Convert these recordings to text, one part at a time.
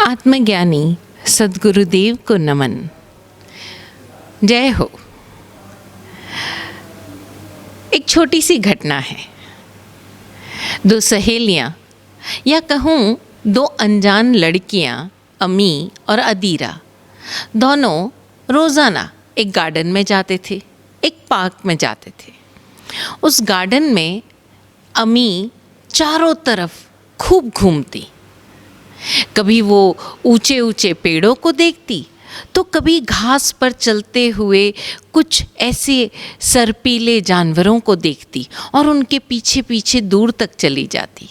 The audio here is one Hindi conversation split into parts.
आत्मज्ञानी सद्गुरुदेव को नमन। जय हो। एक छोटी सी घटना है। दो सहेलियां या कहूँ दो अनजान लड़कियां अमी और अदीरा दोनों रोज़ाना एक गार्डन में जाते थे, एक पार्क में जाते थे। उस गार्डन में अमी चारों तरफ खूब घूमती। कभी वो ऊंचे ऊंचे पेड़ों को देखती तो कभी घास पर चलते हुए कुछ ऐसे सर्पीले जानवरों को देखती और उनके पीछे पीछे दूर तक चली जाती।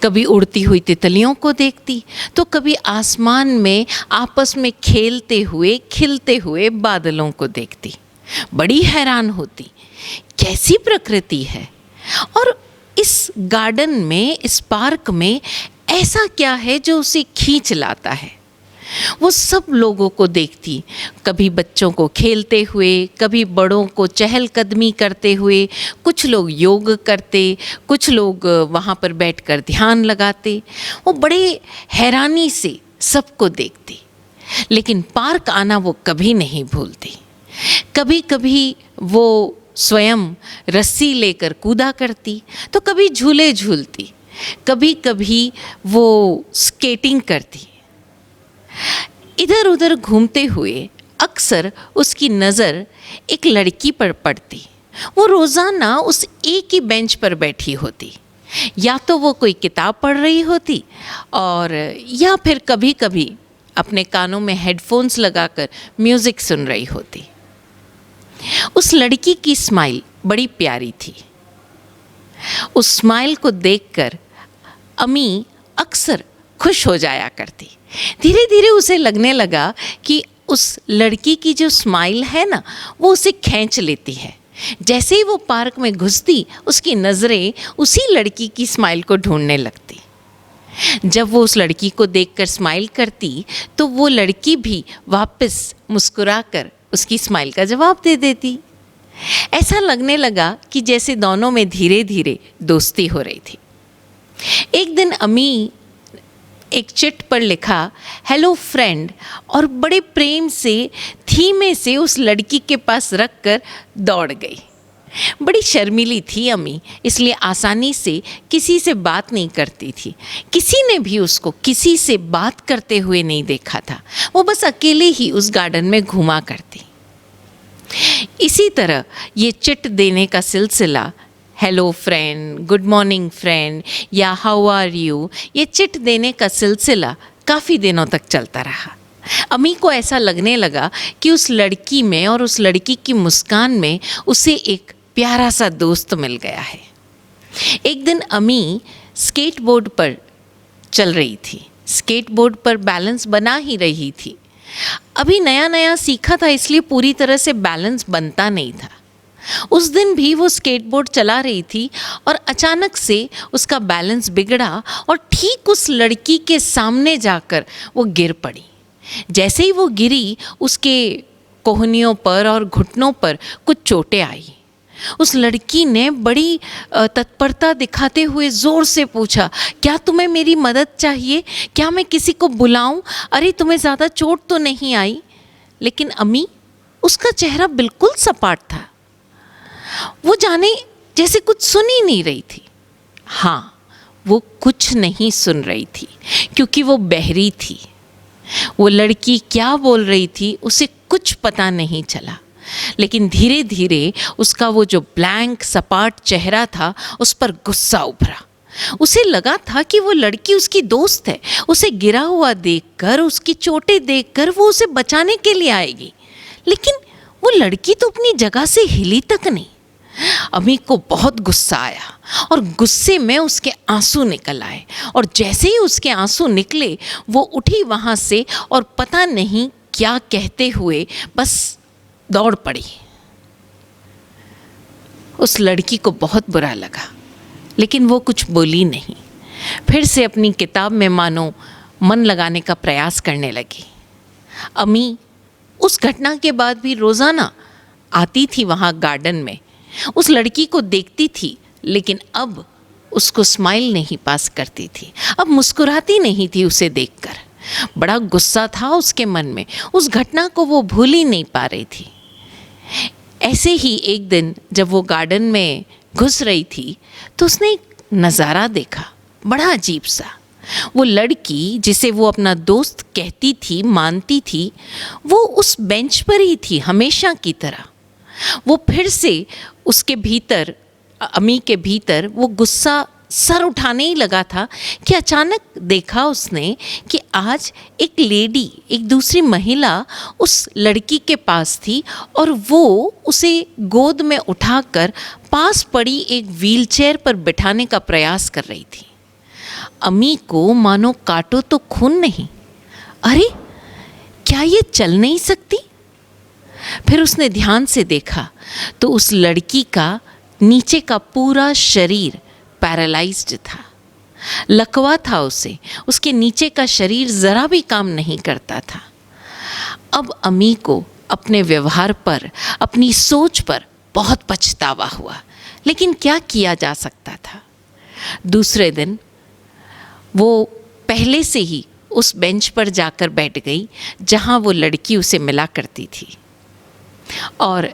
कभी उड़ती हुई तितलियों को देखती तो कभी आसमान में आपस में खेलते हुए खिलते हुए बादलों को देखती। बड़ी हैरान होती, कैसी प्रकृति है। और इस गार्डन में, इस पार्क में ऐसा क्या है जो उसे खींच लाता है। वो सब लोगों को देखती, कभी बच्चों को खेलते हुए, कभी बड़ों को चहलकदमी करते हुए। कुछ लोग योग करते, कुछ लोग वहाँ पर बैठकर ध्यान लगाते। वो बड़े हैरानी से सबको देखती, लेकिन पार्क आना वो कभी नहीं भूलती। कभी कभी वो स्वयं रस्सी लेकर कूदा करती तो कभी झूले झूलती, कभी कभी वो स्केटिंग करती। इधर उधर घूमते हुए अक्सर उसकी नज़र एक लड़की पर पड़ती। वो रोज़ाना उस एक ही बेंच पर बैठी होती। या तो वो कोई किताब पढ़ रही होती और या फिर कभी कभी अपने कानों में हेडफोन्स लगाकर म्यूज़िक सुन रही होती। उस लड़की की स्माइल बड़ी प्यारी थी। उस स्माइल को देखकर अमी अक्सर खुश हो जाया करती। धीरे धीरे उसे लगने लगा कि उस लड़की की जो स्माइल है ना, वो उसे खींच लेती है। जैसे ही वो पार्क में घुसती, उसकी नज़रें उसी लड़की की स्माइल को ढूंढने लगती। जब वो उस लड़की को देखकर स्माइल करती तो वो लड़की भी वापस मुस्कुराकर उसकी स्माइल का जवाब दे देती। ऐसा लगने लगा कि जैसे दोनों में धीरे धीरे दोस्ती हो रही थी। एक दिन अमी एक चिट पर लिखा हेलो फ्रेंड और बड़े प्रेम से धीमे से उस लड़की के पास रखकर दौड़ गई। बड़ी शर्मीली थी अमी, इसलिए आसानी से किसी से बात नहीं करती थी। किसी ने भी उसको किसी से बात करते हुए नहीं देखा था। वो बस अकेले ही उस गार्डन में घूमा करती। इसी तरह ये चिट देने का सिलसिला, hello friend, good morning friend या हाउ आर यू, ये चिट देने का सिलसिला काफ़ी दिनों तक चलता रहा। अमी को ऐसा लगने लगा कि उस लड़की में और उस लड़की की मुस्कान में उसे एक प्यारा सा दोस्त मिल गया है। एक दिन अमी स्केटबोर्ड पर चल रही थी। स्केटबोर्ड पर बैलेंस बना ही रही थी। अभी नया नया सीखा था, इसलिए पूरी तरह से बैलेंस बनता नहीं था। उस दिन भी वो स्केटबोर्ड चला रही थी और अचानक से उसका बैलेंस बिगड़ा और ठीक उस लड़की के सामने जाकर वो गिर पड़ी। जैसे ही वो गिरी, उसके कोहनियों पर और घुटनों पर कुछ चोटें आई। उस लड़की ने बड़ी तत्परता दिखाते हुए ज़ोर से पूछा, क्या तुम्हें मेरी मदद चाहिए? क्या मैं किसी को बुलाऊं? अरे तुम्हें ज़्यादा चोट तो नहीं आई? लेकिन अमी, उसका चेहरा बिल्कुल सपाट था। वो जाने जैसे कुछ सुन ही नहीं रही थी। हाँ, वो कुछ नहीं सुन रही थी क्योंकि वो बहरी थी। वो लड़की क्या बोल रही थी उसे कुछ पता नहीं चला, लेकिन धीरे धीरे उसका वो जो ब्लैंक सपाट चेहरा था उस पर गुस्सा उभरा। उसे लगा था कि वो लड़की उसकी दोस्त है। उसे गिरा हुआ देखकर, उसकी चोटें देखकर वो उसे बचाने के लिए आएगी, लेकिन वो लड़की तो अपनी जगह से हिली तक नहीं। अमी को बहुत गुस्सा आया और गुस्से में उसके आंसू निकल आए। और जैसे ही उसके आंसू निकले, वो उठी वहाँ से और पता नहीं क्या कहते हुए बस दौड़ पड़ी। उस लड़की को बहुत बुरा लगा, लेकिन वो कुछ बोली नहीं। फिर से अपनी किताब में मानो मन लगाने का प्रयास करने लगी। अमी उस घटना के बाद भी रोज़ाना आती थी वहाँ गार्डन में, उस लड़की को देखती थी, लेकिन अब उसको स्माइल नहीं पास करती थी। अब मुस्कुराती नहीं थी उसे देखकर। बड़ा गुस्सा था उसके मन में, उस घटना को वो भूल ही नहीं पा रही थी। ऐसे ही एक दिन जब वो गार्डन में घुस रही थी तो उसने एक नज़ारा देखा, बड़ा अजीब सा। वो लड़की जिसे वो अपना दोस्त कहती थी, मानती थी, वो उस बेंच पर ही थी हमेशा की तरह। वो फिर से उसके भीतर, अमी के भीतर वो गुस्सा सर उठाने ही लगा था कि अचानक देखा उसने कि आज एक लेडी, एक दूसरी महिला उस लड़की के पास थी और वो उसे गोद में उठाकर पास पड़ी एक व्हीलचेयर पर बिठाने का प्रयास कर रही थी। अमी को मानो काटो तो खून नहीं, अरे क्या ये चल नहीं सकती? फिर उसने ध्यान से देखा तो उस लड़की का नीचे का पूरा शरीर पैरालाइज्ड था, लकवा था उसे, उसके नीचे का शरीर ज़रा भी काम नहीं करता था। अब अमी को अपने व्यवहार पर, अपनी सोच पर बहुत पछतावा हुआ, लेकिन क्या किया जा सकता था। दूसरे दिन वो पहले से ही उस बेंच पर जाकर बैठ गई जहाँ वो लड़की उसे मिला करती थी, और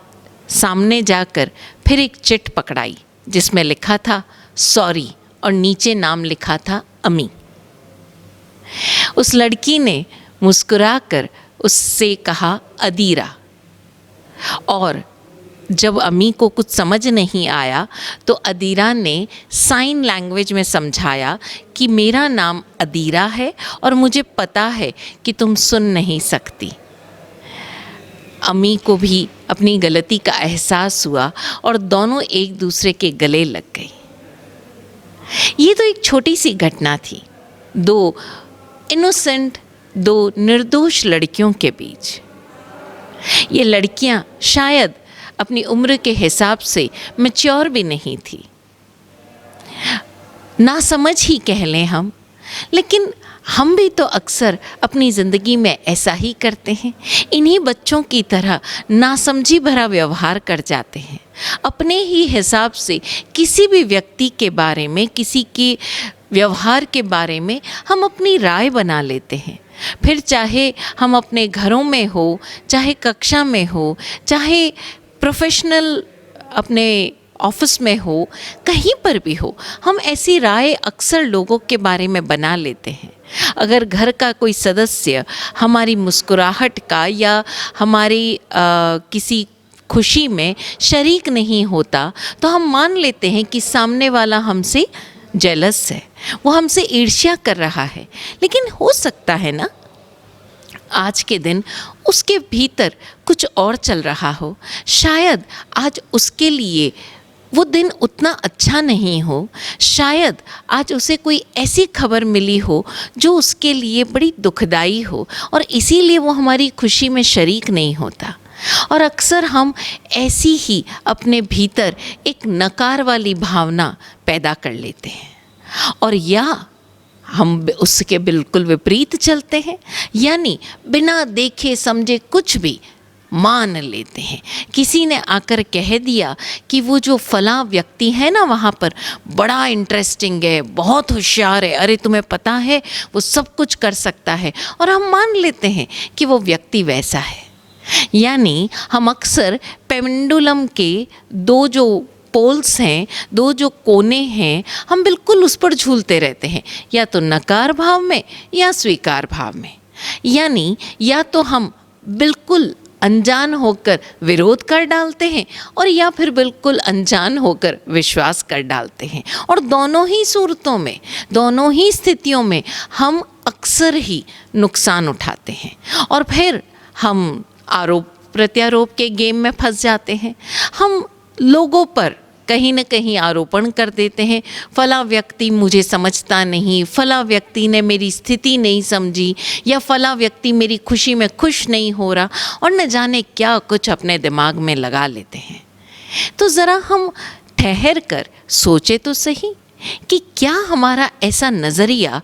सामने जाकर फिर एक चिट पकड़ाई जिसमें लिखा था सॉरी और नीचे नाम लिखा था अमी। उस लड़की ने मुस्कुराकर उससे कहा अदीरा, और जब अमी को कुछ समझ नहीं आया तो अदीरा ने साइन लैंग्वेज में समझाया कि मेरा नाम अदीरा है और मुझे पता है कि तुम सुन नहीं सकती। अमी को भी अपनी गलती का एहसास हुआ और दोनों एक दूसरे के गले लग गए। ये तो एक छोटी सी घटना थी, दो इनोसेंट, दो निर्दोष लड़कियों के बीच। ये लड़कियां शायद अपनी उम्र के हिसाब से मैच्योर भी नहीं थी, ना समझ ही कह लें हम, लेकिन हम भी तो अक्सर अपनी ज़िंदगी में ऐसा ही करते हैं। इन्हीं बच्चों की तरह नासमझी भरा व्यवहार कर जाते हैं। अपने ही हिसाब से किसी भी व्यक्ति के बारे में, किसी के व्यवहार के बारे में हम अपनी राय बना लेते हैं। फिर चाहे हम अपने घरों में हो, चाहे कक्षा में हो, चाहे प्रोफेशनल अपने ऑफिस में हो, कहीं पर भी हो, हम ऐसी राय अक्सर लोगों के बारे में बना लेते हैं। अगर घर का कोई सदस्य हमारी मुस्कुराहट का या हमारी किसी खुशी में शरीक नहीं होता तो हम मान लेते हैं कि सामने वाला हमसे जेलस है, वो हमसे ईर्ष्या कर रहा है। लेकिन हो सकता है ना आज के दिन उसके भीतर कुछ और चल रहा हो। शायद आज उसके लिए वो दिन उतना अच्छा नहीं हो, शायद आज उसे कोई ऐसी खबर मिली हो जो उसके लिए बड़ी दुखदाई हो और इसीलिए वो हमारी खुशी में शरीक नहीं होता। और अक्सर हम ऐसी ही अपने भीतर एक नकार वाली भावना पैदा कर लेते हैं, और या हम उसके बिल्कुल विपरीत चलते हैं, यानी बिना देखे समझे कुछ भी मान लेते हैं। किसी ने आकर कह दिया कि वो जो फलां व्यक्ति है ना वहाँ पर बड़ा इंटरेस्टिंग है, बहुत होशियार है, अरे तुम्हें पता है वो सब कुछ कर सकता है, और हम मान लेते हैं कि वो व्यक्ति वैसा है। यानी हम अक्सर पेंडुलम के दो जो पोल्स हैं, दो जो कोने हैं, हम बिल्कुल उस पर झूलते रहते हैं, या तो नकार भाव में या स्वीकार भाव में। यानी या तो हम बिल्कुल अनजान होकर विरोध कर डालते हैं और या फिर बिल्कुल अनजान होकर विश्वास कर डालते हैं। और दोनों ही सूरतों में, दोनों ही स्थितियों में हम अक्सर ही नुकसान उठाते हैं और फिर हम आरोप प्रत्यारोप के गेम में फंस जाते हैं। हम लोगों पर कहीं न कहीं आरोपण कर देते हैं, फला व्यक्ति मुझे समझता नहीं, फला व्यक्ति ने मेरी स्थिति नहीं समझी, या फला व्यक्ति मेरी खुशी में खुश नहीं हो रहा, और न जाने क्या कुछ अपने दिमाग में लगा लेते हैं। तो ज़रा हम ठहर कर सोचे तो सही कि क्या हमारा ऐसा नज़रिया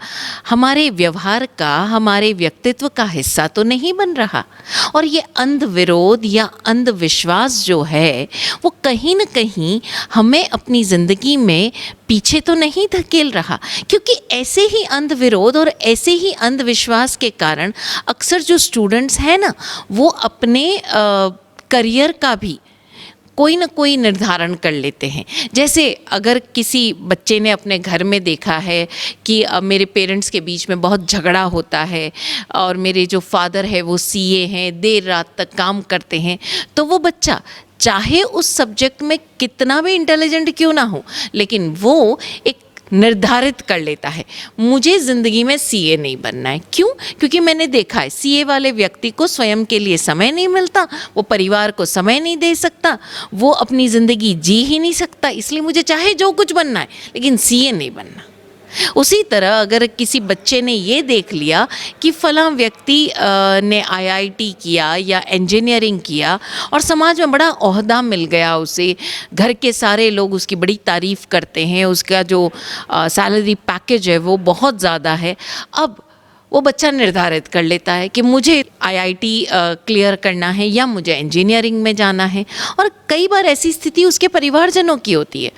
हमारे व्यवहार का, हमारे व्यक्तित्व का हिस्सा तो नहीं बन रहा। और ये अंध विरोध या अंधविश्वास जो है वो कहीं न कहीं हमें अपनी ज़िंदगी में पीछे तो नहीं धकेल रहा, क्योंकि ऐसे ही अंध विरोध और ऐसे ही अंधविश्वास के कारण अक्सर जो स्टूडेंट्स हैं ना, वो अपने करियर का भी कोई ना कोई निर्धारण कर लेते हैं। जैसे अगर किसी बच्चे ने अपने घर में देखा है कि मेरे पेरेंट्स के बीच में बहुत झगड़ा होता है और मेरे जो फादर है वो सीए हैं, देर रात तक काम करते हैं, तो वो बच्चा चाहे उस सब्जेक्ट में कितना भी इंटेलिजेंट क्यों ना हो, लेकिन वो एक निर्धारित कर लेता है, मुझे ज़िंदगी में सीए नहीं बनना है। क्यों? क्योंकि मैंने देखा है सीए वाले व्यक्ति को स्वयं के लिए समय नहीं मिलता, वो परिवार को समय नहीं दे सकता, वो अपनी ज़िंदगी जी ही नहीं सकता, इसलिए मुझे चाहे जो कुछ बनना है लेकिन सीए नहीं बनना। उसी तरह अगर किसी बच्चे ने ये देख लिया कि फलां व्यक्ति ने आईआईटी किया या इंजीनियरिंग किया और समाज में बड़ा ओहदा मिल गया उसे, घर के सारे लोग उसकी बड़ी तारीफ़ करते हैं, उसका जो सैलरी पैकेज है वो बहुत ज़्यादा है, अब वो बच्चा निर्धारित कर लेता है कि मुझे आईआईटी क्लियर करना है या मुझे इंजीनियरिंग में जाना है। और कई बार ऐसी स्थिति उसके परिवारजनों की होती है,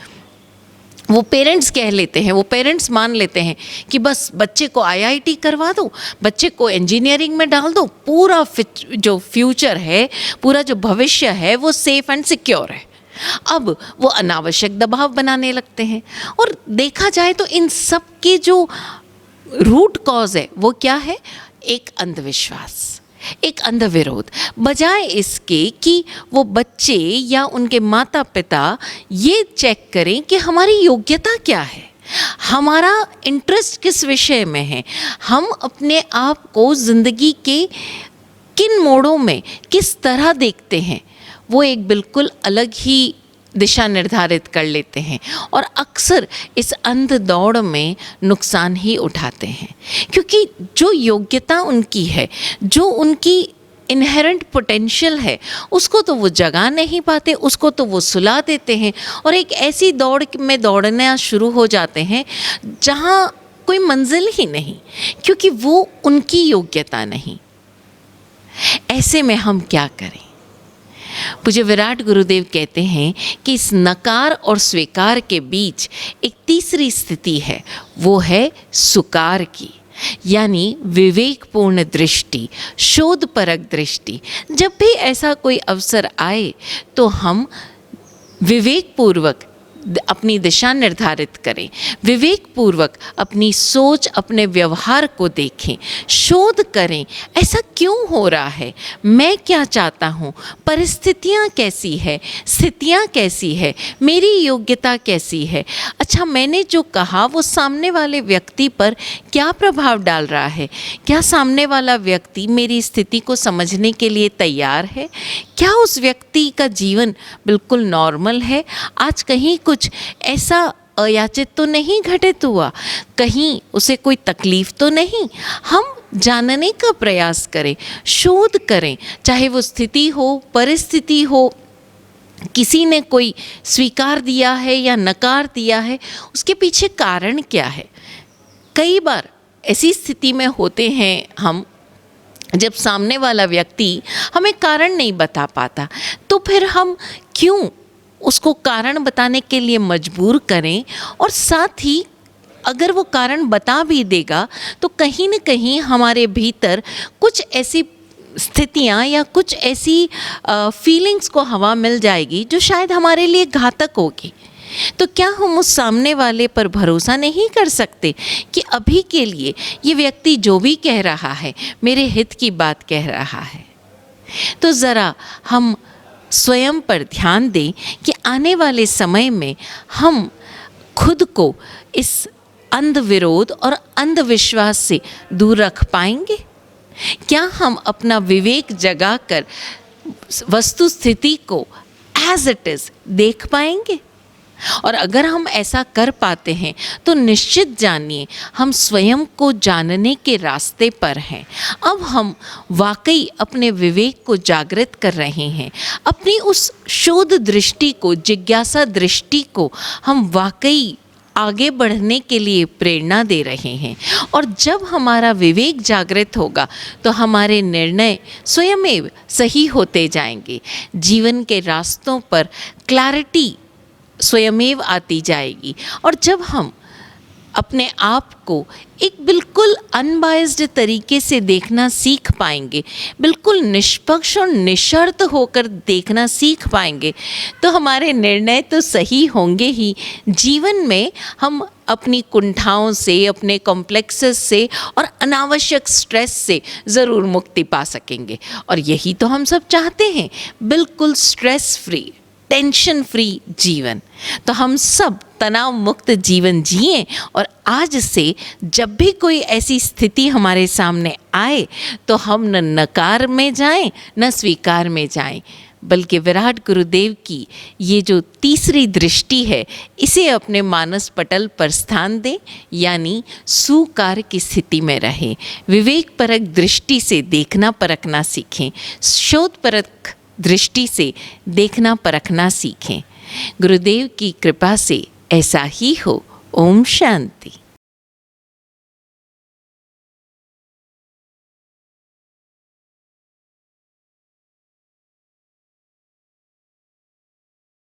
वो पेरेंट्स कह लेते हैं, वो पेरेंट्स मान लेते हैं कि बस बच्चे को आईआईटी करवा दो, बच्चे को इंजीनियरिंग में डाल दो, पूरा जो फ्यूचर है, पूरा जो भविष्य है वो सेफ़ एंड सिक्योर है। अब वो अनावश्यक दबाव बनाने लगते हैं। और देखा जाए तो इन सब के जो रूट कॉज है वो क्या है? एक अंधविश्वास, एक अंधविरोध। बजाय इसके कि वो बच्चे या उनके माता पिता ये चेक करें कि हमारी योग्यता क्या है, हमारा इंटरेस्ट किस विषय में है, हम अपने आप को ज़िंदगी के किन मोड़ों में किस तरह देखते हैं, वो एक बिल्कुल अलग ही दिशा निर्धारित कर लेते हैं और अक्सर इस अंध दौड़ में नुकसान ही उठाते हैं। क्योंकि जो योग्यता उनकी है, जो उनकी इनहेरेंट पोटेंशियल है, उसको तो वो जगा नहीं पाते, उसको तो वो सुला देते हैं और एक ऐसी दौड़ में दौड़ना शुरू हो जाते हैं जहाँ कोई मंजिल ही नहीं, क्योंकि वो उनकी योग्यता नहीं। ऐसे में हम क्या करें? पूज्य विराट गुरुदेव कहते हैं कि इस नकार और स्वीकार के बीच एक तीसरी स्थिति है, वो है सुकार की, यानी विवेकपूर्ण दृष्टि, शोधपरक दृष्टि। जब भी ऐसा कोई अवसर आए तो हम विवेकपूर्वक अपनी दिशा निर्धारित करें, विवेकपूर्वक अपनी सोच, अपने व्यवहार को देखें, शोध करें, ऐसा क्यों हो रहा है, मैं क्या चाहता हूँ, परिस्थितियाँ कैसी है, स्थितियाँ कैसी है, मेरी योग्यता कैसी है, अच्छा मैंने जो कहा वो सामने वाले व्यक्ति पर क्या प्रभाव डाल रहा है, क्या सामने वाला व्यक्ति मेरी स्थिति को समझने के लिए तैयार है, क्या उस व्यक्ति का जीवन बिल्कुल नॉर्मल है, आज कहीं कुछ ऐसा अयाचित तो नहीं घटित हुआ, कहीं उसे कोई तकलीफ तो नहीं। हम जानने का प्रयास करें, शोध करें, चाहे वो स्थिति हो, परिस्थिति हो, किसी ने कोई स्वीकार दिया है या नकार दिया है, उसके पीछे कारण क्या है। कई बार ऐसी स्थिति में होते हैं हम जब सामने वाला व्यक्ति हमें कारण नहीं बता पाता, तो फिर हम क्यों उसको कारण बताने के लिए मजबूर करें, और साथ ही अगर वो कारण बता भी देगा तो कहीं न कहीं हमारे भीतर कुछ ऐसी स्थितियाँ या कुछ ऐसी फीलिंग्स को हवा मिल जाएगी जो शायद हमारे लिए घातक होगी। तो क्या हम उस सामने वाले पर भरोसा नहीं कर सकते कि अभी के लिए ये व्यक्ति जो भी कह रहा है मेरे हित की बात कह रहा है। तो ज़रा हम स्वयं पर ध्यान दें कि आने वाले समय में हम खुद को इस अंधविरोध और अंधविश्वास से दूर रख पाएंगे। क्या हम अपना विवेक जगाकर वस्तु स्थिति को एज इट इज़ देख पाएंगे? और अगर हम ऐसा कर पाते हैं तो निश्चित जानिए हम स्वयं को जानने के रास्ते पर हैं। अब हम वाकई अपने विवेक को जागृत कर रहे हैं, अपनी उस शोध दृष्टि को, जिज्ञासा दृष्टि को हम वाकई आगे बढ़ने के लिए प्रेरणा दे रहे हैं। और जब हमारा विवेक जागृत होगा तो हमारे निर्णय स्वयमेव सही होते जाएंगे। जीवन के रास्तों पर क्लैरिटी स्वयमेव आती जाएगी। और जब हम अपने आप को एक बिल्कुल अनबायस्ड तरीके से देखना सीख पाएंगे, बिल्कुल निष्पक्ष और निशर्त होकर देखना सीख पाएंगे, तो हमारे निर्णय तो सही होंगे ही। जीवन में हम अपनी कुंठाओं से, अपने कॉम्प्लेक्सेस से और अनावश्यक स्ट्रेस से ज़रूर मुक्ति पा सकेंगे। और यही तो हम सब चाहते हैं, बिल्कुल स्ट्रेस फ्री, टेंशन फ्री जीवन। तो हम सब तनाव मुक्त जीवन जिएं। और आज से जब भी कोई ऐसी स्थिति हमारे सामने आए तो हम न नकार में जाएं न स्वीकार में जाएं, बल्कि विराट गुरुदेव की ये जो तीसरी दृष्टि है, इसे अपने मानस पटल पर स्थान दें, यानी सुकार की स्थिति में रहें। विवेक परक दृष्टि से देखना परखना सीखें, शोध परक दृष्टि से देखना परखना सीखें। गुरुदेव की कृपा से ऐसा ही हो। ओम शांति।